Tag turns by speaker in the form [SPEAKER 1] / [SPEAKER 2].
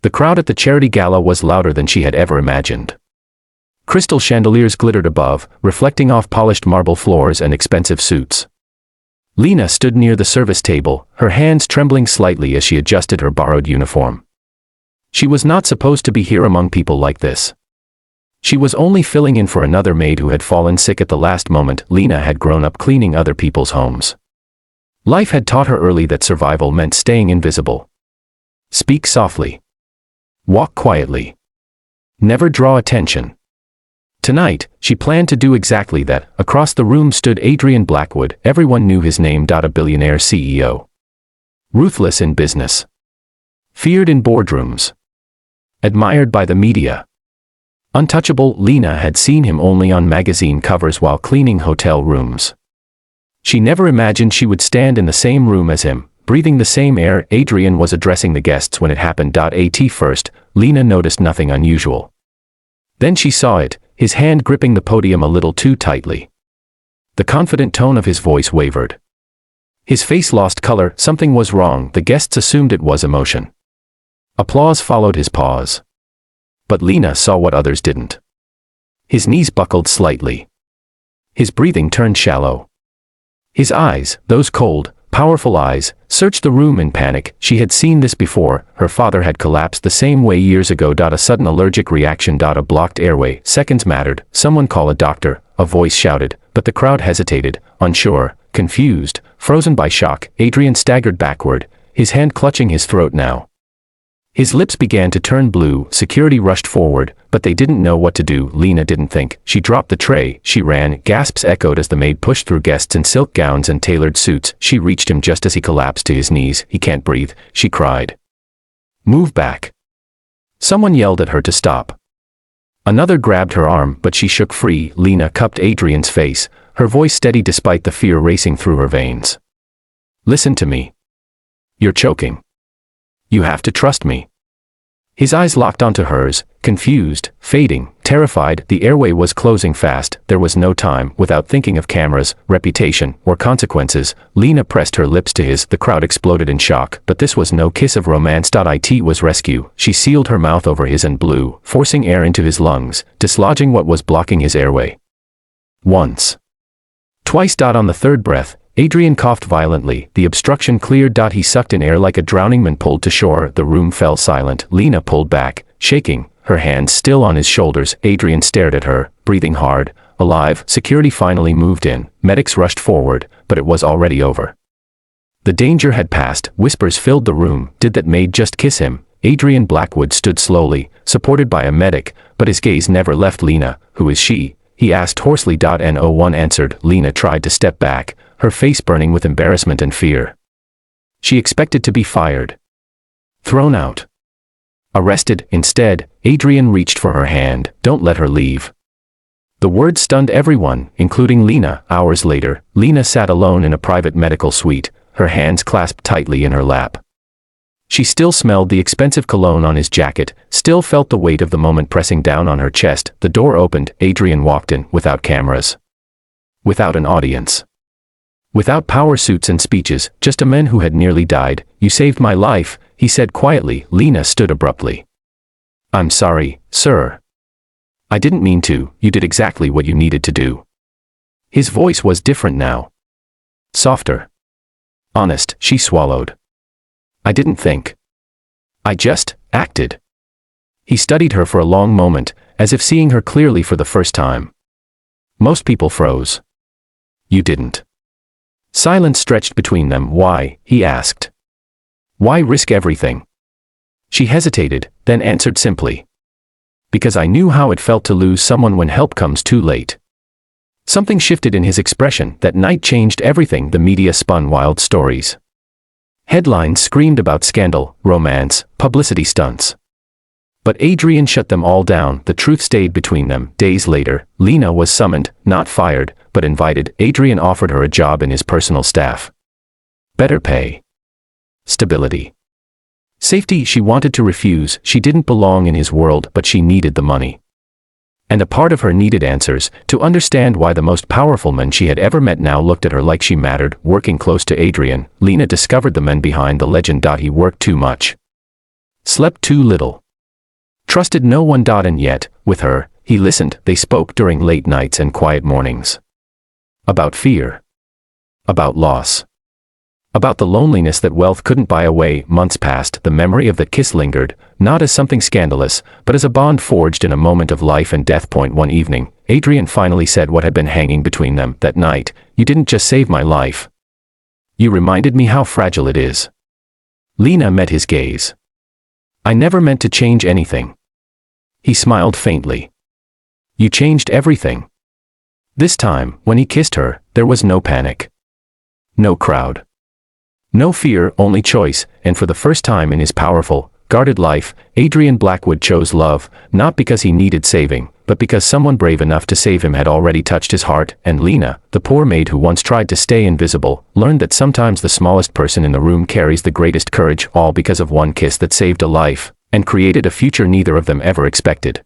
[SPEAKER 1] The crowd at the charity gala was louder than she had ever imagined. Crystal chandeliers glittered above, reflecting off polished marble floors and expensive suits. Lena stood near the service table, her hands trembling slightly as she adjusted her borrowed uniform. She was not supposed to be here among people like this. She was only filling in for another maid who had fallen sick at the last moment. Lena had grown up cleaning other people's homes. Life had taught her early that survival meant staying invisible. Speak softly. Walk quietly. Never draw attention. Tonight, she planned to do exactly that. Across the room stood Adrian Blackwood. Everyone knew his name. A billionaire CEO. Ruthless in business. Feared in boardrooms. Admired by the media. Untouchable. Lena had seen him only on magazine covers while cleaning hotel rooms. She never imagined she would stand in the same room as him, breathing the same air. Adrian was addressing the guests when it happened. At first, Lena noticed nothing unusual. Then she saw it, his hand gripping the podium a little too tightly. The confident tone of his voice wavered. His face lost color. Something was wrong. The guests assumed it was emotion. Applause followed his pause. But Lena saw what others didn't. His knees buckled slightly. His breathing turned shallow. His eyes, those cold, powerful eyes, searched the room in panic. She had seen this before. Her father had collapsed the same way years ago. A sudden allergic reaction. A blocked airway. Seconds mattered. Someone call a doctor, a voice shouted, but the crowd hesitated, unsure, confused, frozen by shock. Adrian staggered backward, his hand clutching his throat now. His lips began to turn blue. Security rushed forward, but they didn't know what to do. Lena didn't think. She dropped the tray. She ran. Gasps echoed as the maid pushed through guests in silk gowns and tailored suits. She reached him just as he collapsed to his knees. He can't breathe, she cried. Move back. Someone yelled at her to stop. Another grabbed her arm, but she shook free. Lena cupped Adrian's face, her voice steady despite the fear racing through her veins. Listen to me. You're choking. You have to trust me. His eyes locked onto hers, confused, fading, terrified. The airway was closing fast. There was no time. Without thinking of cameras, reputation, or consequences, Lena pressed her lips to his. The crowd exploded in shock, but this was no kiss of romance. It was rescue. She sealed her mouth over his and blew, forcing air into his lungs, dislodging what was blocking his airway. Once. Twice. On the third breath, Adrian coughed violently. The obstruction cleared. He sucked in air like a drowning man pulled to shore. The room fell silent. Lena pulled back, shaking, her hands still on his shoulders. Adrian stared at her, breathing hard, alive. Security finally moved in. Medics rushed forward, but it was already over. The danger had passed. Whispers filled the room. Did that maid just kiss him? Adrian Blackwood stood slowly, supported by a medic, but his gaze never left Lena. Who is she? He asked hoarsely. No one answered. Lena tried to step back, her face burning with embarrassment and fear. She expected to be fired. Thrown out. Arrested. Instead, Adrian reached for her hand. Don't let her leave. The word stunned everyone, including Lena. Hours later, Lena sat alone in a private medical suite, her hands clasped tightly in her lap. She still smelled the expensive cologne on his jacket, still felt the weight of the moment pressing down on her chest. The door opened. Adrian walked in, without cameras. Without an audience. Without power suits and speeches, just a man who had nearly died. You saved my life, he said quietly. Lena stood abruptly. I'm sorry, sir. I didn't mean to. You did exactly what you needed to do. His voice was different now. Softer. Honest. She swallowed. I didn't think. I just acted. He studied her for a long moment, as if seeing her clearly for the first time. Most people froze. You didn't. Silence stretched between them. Why? He asked. Why risk everything? She hesitated, then answered simply. Because I knew how it felt to lose someone when help comes too late. Something shifted in his expression. That night changed everything. The media spun wild stories. Headlines screamed about scandal, romance, publicity stunts. But Adrian shut them all down. The truth stayed between them. Days later, Lena was summoned, not fired, but invited. Adrian offered her a job in his personal staff. Better pay. Stability. Safety. She wanted to refuse. She didn't belong in his world, but she needed the money. And a part of her needed answers, to understand why the most powerful man she had ever met now looked at her like she mattered. Working close to Adrian, Lena discovered the man behind the legend. He worked too much. Slept too little. Trusted no one. And yet, with her, he listened. They spoke during late nights and quiet mornings. About fear. About loss. About the loneliness that wealth couldn't buy away. Months passed. The memory of that kiss lingered, not as something scandalous, but as a bond forged in a moment of life and death. One evening, Adrian finally said what had been hanging between them that night. You didn't just save my life. You reminded me how fragile it is. Lena met his gaze. I never meant to change anything. He smiled faintly. You changed everything. This time, when he kissed her, there was no panic. No crowd. No fear, only choice, and for the first time in his powerful, guarded life, Adrian Blackwood chose love, not because he needed saving, but because someone brave enough to save him had already touched his heart. And Lena, the poor maid who once tried to stay invisible, learned that sometimes the smallest person in the room carries the greatest courage, all because of one kiss that saved a life, and created a future neither of them ever expected.